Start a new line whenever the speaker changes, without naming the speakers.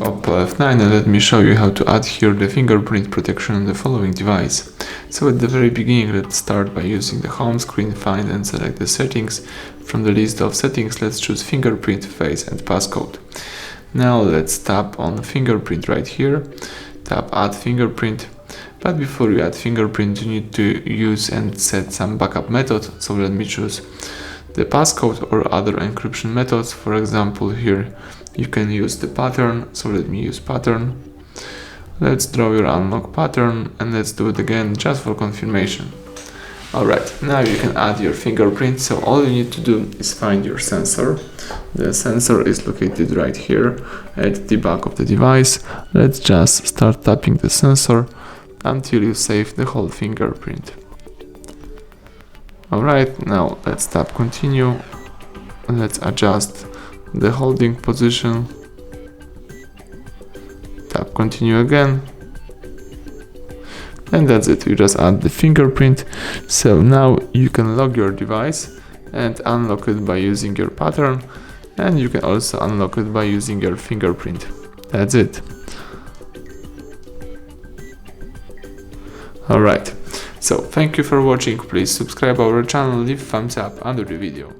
OPPO F9, and let me show you how to add here the fingerprint protection on the following device. So at the very beginning, let's start by using the home screen, find and select the settings. From the list of settings, let's choose fingerprint, face and passcode. Now let's tap on fingerprint right here, tap add fingerprint. But before you add fingerprint, you need to use and set some backup method. So let me choose the passcode or other encryption methods. For example, here you can use the pattern. So let me use pattern. Let's draw your unlock pattern and let's do it again just for confirmation. Alright, now you can add your fingerprint. So all you need to do is find your sensor. The sensor is located right here at the back of the device. Let's just start tapping the sensor until you save the whole fingerprint. Alright, now let's tap continue. Let's adjust the holding position. Tap continue again. And that's it, you just add the fingerprint. So now you can lock your device and unlock it by using your pattern, and you can also unlock it by using your fingerprint. That's it. Alright, so thank you for watching. Please subscribe our channel, leave thumbs up under the video.